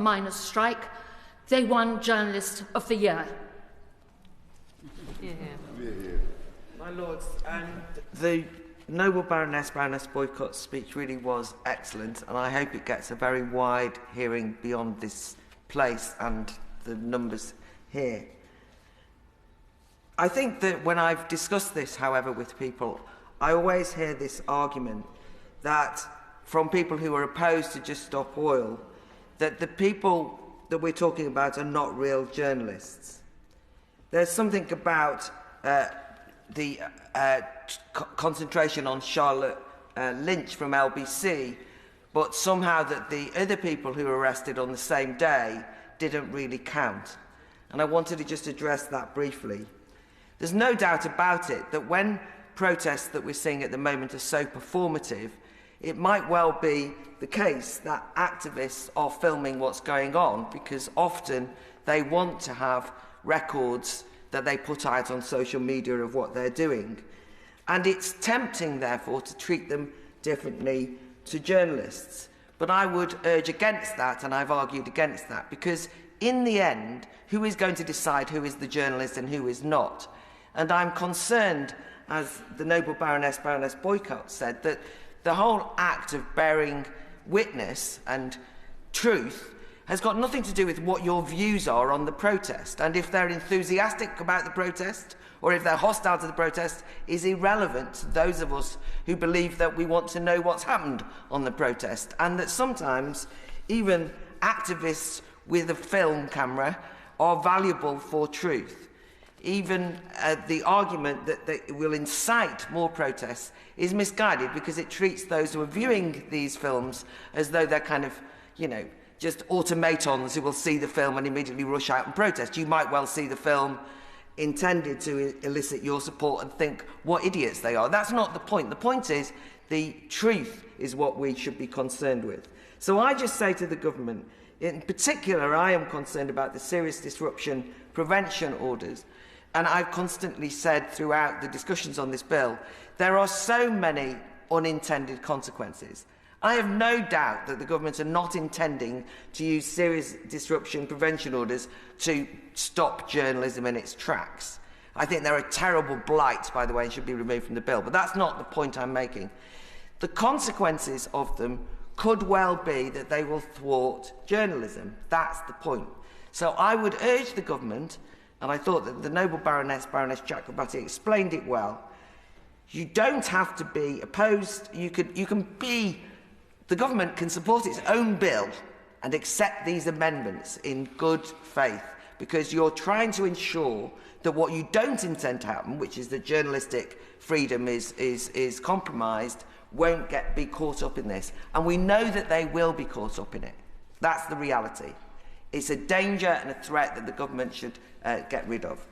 miners' strike, they won Journalist of the Year. Yeah. My lords, the noble Baroness Boycott's speech really was excellent, and I hope it gets a very wide hearing beyond this place and the numbers here. I think that when I've discussed this, however, with people, I always hear this argument that from people who are opposed to Just Stop Oil, that the people that we're talking about are not real journalists. There's something about the concentration on Charlotte Lynch from LBC, but somehow that the other people who were arrested on the same day didn't really count. And I wanted to just address that briefly. There's no doubt about it that when protests that we're seeing at the moment are so performative, it might well be the case that activists are filming what's going on because often they want to have records that they put out on social media of what they're doing. And it's tempting, therefore, to treat them differently to journalists. But I would urge against that, and I've argued against that, because in the end, who is going to decide who is the journalist and who is not? And I'm concerned, as the noble Baroness Boycott said, that the whole act of bearing witness and truth has got nothing to do with what your views are on the protest. And if they're enthusiastic about the protest or if they're hostile to the protest is irrelevant to those of us who believe that we want to know what's happened on the protest, and that sometimes even activists with a film camera are valuable for truth. Even the argument that it will incite more protests is misguided because it treats those who are viewing these films as though they're kind of, just automatons who will see the film and immediately rush out and protest. You might well see the film intended to elicit your support and think what idiots they are. That's not the point. The point is the truth is what we should be concerned with. So I just say to the government, in particular, I am concerned about the serious disruption prevention orders. And I've constantly said throughout the discussions on this bill, there are so many unintended consequences. I have no doubt that the government are not intending to use serious disruption prevention orders to stop journalism in its tracks. I think they're a terrible blight, by the way, and should be removed from the bill. But that's not the point I'm making. The consequences of them could well be that they will thwart journalism. That's the point. So I would urge the government, and I thought that the noble Baroness Chakrabarti explained it well. You don't have to be opposed. The government can support its own bill and accept these amendments in good faith, because you're trying to ensure that what you don't intend to happen, which is that journalistic freedom is compromised, won't be caught up in this. And we know that they will be caught up in it. That's the reality. It's a danger and a threat that the government should get rid of.